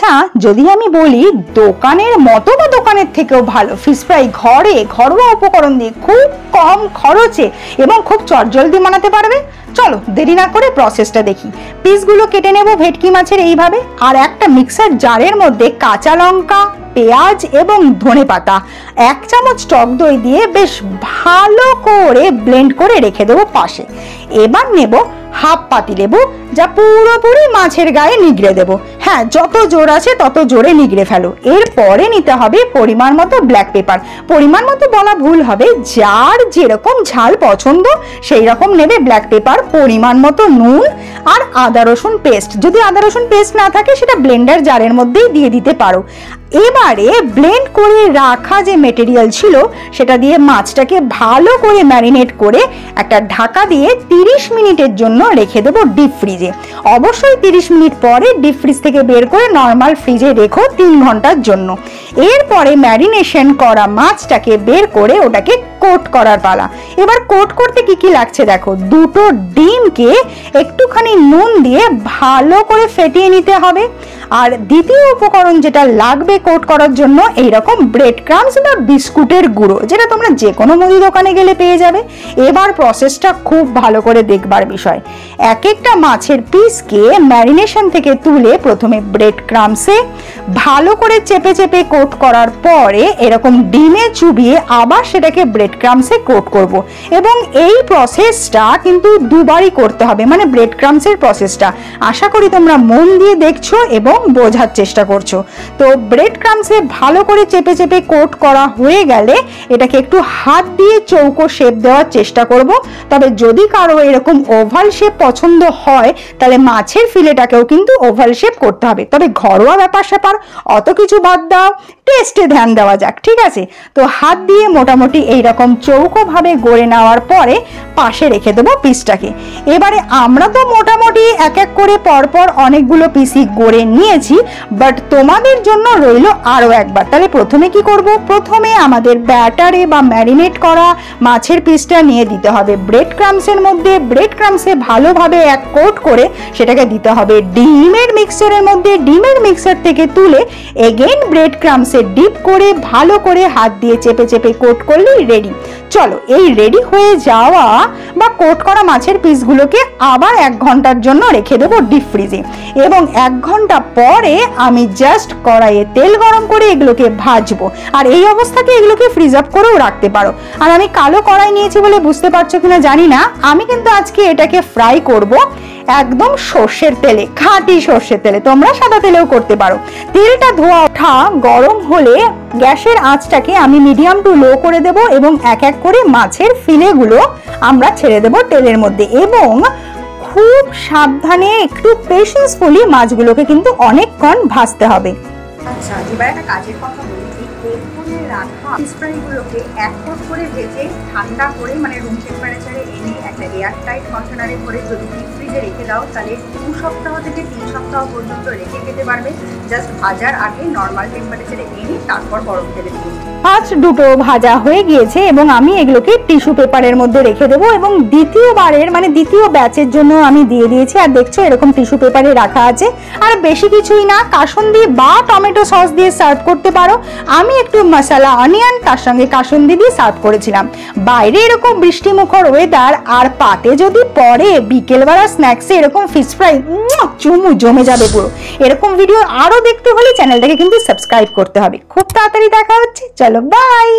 না যদি আমি বলি দোকানের মতো বা দোকানের থেকেও ভালো ফিশ ফ্রাই ঘরে ঘরোয়া উপকরণ দিয়ে খুব কম খরচে এবং খুব চটজলদি বানাতে পারবে। চলো দেরি না করে প্রসেসটা দেখি। পিসগুলো কেটে নেব ভেটকি মাছের এইভাবে, আর একটা মিক্সার জারের মধ্যে কাঁচা লঙ্কা, পেঁয়াজ এবং ধনেপাতা, 1 চামচ টক দই দিয়ে বেশ ভালো করে ব্লেন্ড করে রেখে দেবো পাশে। এবার নেব হাফ পাতিলেবু, যা পুরোপুরি মাছের গায়ে নিগড়ে দেবো। হ্যাঁ, যত জোর আছে তত জোরে নিগড়ে ফেলো। এরপরে নিতে হবে পরিমাণ মতো ব্ল্যাক পেপার। পরিমাণ মতো বলা ভুল হবে, যার যেরকম ঝাল পছন্দ সেই রকম নেবে ব্ল্যাক পেপার, পরিমাণ মতো নুন আর আদা রসুন পেস্ট। যদি আদা রসুন পেস্ট না থাকে সেটা ব্লেন্ডার জারের মধ্যেই দিয়ে দিতে পারো। এবারে ব্লেন্ড করে রাখা যে মেটেরিয়াল ছিল সেটা দিয়ে মাছটাকে ভালো করে ম্যারিনেট করে একটা ঢাকা দিয়ে 30 মিনিটের জন্য রেখে দেবো ডিপ ফ্রিজে। অবশ্যই 30 মিনিট পরে ডিপ ফ্রিজ থেকে বের করে নর্মাল ফ্রিজে রেখো 3 ঘন্টার জন্য। এরপরে ম্যারিনেশন করা মাছটাকে বের করে ওটাকে কোট করার পালা। এবার কোট করতে কি কি লাগছে দেখো। 2টো ডিমকে একটুখানি নুন দিয়ে ভালো করে ফেটিয়ে নিতে হবে। আর দ্বিতীয় উপকরণ যেটা লাগবে কোট করার জন্য, এইরকম ব্রেড ক্রাম্বস বা বিস্কুটের গুঁড়ো, যেটা তোমরা যে কোনো মুদি দোকানে গেলে পেয়ে যাবে। এবার প্রসেসটা খুব ভালো করে দেখবার বিষয়। এক একটা মাছের পিসকে ম্যারিনেশন থেকে তুলে প্রথমে ব্রেড ক্রাম্বসে ভালো করে চেপে চেপে কোট করার পরে এরকম ডিমে চুবিয়ে আবার সেটাকে ব্রেড ক্রাম্বসে কোট করব। এবং এই প্রসেসটা কিন্তু দুবারই করতে হবে, মানে ব্রেড ক্রাম্বসের প্রসেসটা। আশা করি তোমরা মন দিয়ে দেখছো এবং বোঝার চেষ্টা করছো। তো ব্রেড ক্রাম্বসে ভালো করে চেপে চেপে কোট করা হয়ে গেলে এটাকে একটু হাত দিয়ে চৌকো শেপ দেওয়ার চেষ্টা করব। তবে যদি কারো এরকম ওভাল শেপ পছন্দ হয় তাহলে মাছের ফিলেটাকেও কিন্তু ওভাল শেপ করতে হবে। তবে ঘরোয়া ব্যাপার স্যাপার অত কিছু বাদ দাও, টেস্টে ধ্যান দেওয়া যাক, ঠিক আছে? তো হাত দিয়ে মোটামুটি এইরকম চৌকো ভাবে গড়ে নেওয়ার পরে পাশে রেখে দেবো পিসটাকে। এবারে আমরা তো মোটামুটি এক এক করে পরপর অনেকগুলো পিসই গড়ে নিয়েছি, বাট তোমাদের জন্য রইল আরো একবার। তাহলে প্রথমে কি করব? প্রথমে আমাদের ব্যাটারে বা ম্যারিনেট করা মাছের পিসটা নিয়ে দিতে হবে ব্রেড ক্রাম্বসের মধ্যে। ব্রেড ক্রাম্বসে ভালোভাবে এক কোট করে সেটাকে দিতে হবে ডিমের মিক্সচারের মধ্যে। ডিমের মিক্সচার থেকে তুলে এগেইন ব্রেড ক্রাম্বসে ডিপ করে ভালো করে হাত দিয়ে চেপে চেপে কোট করলেই রেডি। চলো এই রেডি হয়ে যাওয়া বা কোট করা মাছের পিসগুলোকে আবার 1 ঘন্টার জন্য রেখে দেবো ডিপ ফ্রিজে। এবং 1 ঘন্টা পরে আমি জাস্ট কড়াইয়ে তেল গরম করে এগুলোকে ভাজবো। আর এই অবস্থাতে এগুলোকে ফ্রিজ আপ করেও রাখতে পারো। আর আমি কালো কড়াই নিয়েছি বলে বুঝতে পারছো কিনা জানি না, আমি কিন্তু আজকে এটাকে ফ্রাই করব একদম সর্ষের তেলে, খাঁটি সর্ষের তেলে। তোমরা সাদা তেলেও করতে পারো। তেলটা ধোয়া ওঠা গরম হলে গ্যাসের আঁচটাকে আমি মিডিয়াম টু লো করে দেব এবং এক এক করে মাছের ফিলেগুলো আমরা ছেড়ে দেব তেলের মধ্যে। এবং খুব সাবধানে একটু পেশেন্সফুলি মাছগুলোকে কিন্তু অনেকক্ষণ ভাজতে হবে। আচ্ছা, এবার একটা কাজের কথা বলি। তেল করে রাখা ফিশ ফ্রাইগুলোকে এক কোট করে ভেজে ঠান্ডা করে, মানে রুম টেম্পারেচারে এনে একটা এয়ার টাইট কন্টেনারে ভরে যদি ডিপ ফ্রিজে রেখে দাও তাহলে 2 সপ্তাহ থেকে 3 সপ্তাহ পর্যন্ত রেখে খেতে পারবে। জাস্ট ভাজার আগে নর্মাল টেম্পারেচারে এনে তারপর গরম তেলে দিয়ে। ফার্স্ট দুটো ভাজা হয়ে গিয়েছে এবং আমি এগুলোকে টিস্যু পেপারের মধ্যে রেখে দেবো। এবং দ্বিতীয়বারের মানে দ্বিতীয় ব্যাচের জন্য আমি দিয়ে দিয়েছি। আর দেখছো এরকম টিস্যু পেপারে রাখা আছে। আর বেশি কিছুই না, কাসুন্দি বা টমেটো সস দিয়ে সার্ভ করতে পারো। আমি একটু মশলা অনিয়ন তার সঙ্গে কাসুন্দি দিয়ে সার্ভ করেছিলাম। বাইরে এরকম বৃষ্টিমুখর ওয়েদার আর পাতে যদি পরে বিকেলবেলা স্ন্যাক্সে এরকম ফিশ ফ্রাই চুমু জমে যাবে পুরো। এরকম ভিডিও আরো দেখতে হলে চ্যানেলটাকে কিন্তু সাবস্ক্রাইব করতে হবে। খুব তাড়াতাড়ি দেখা হচ্ছে, চলো বাই।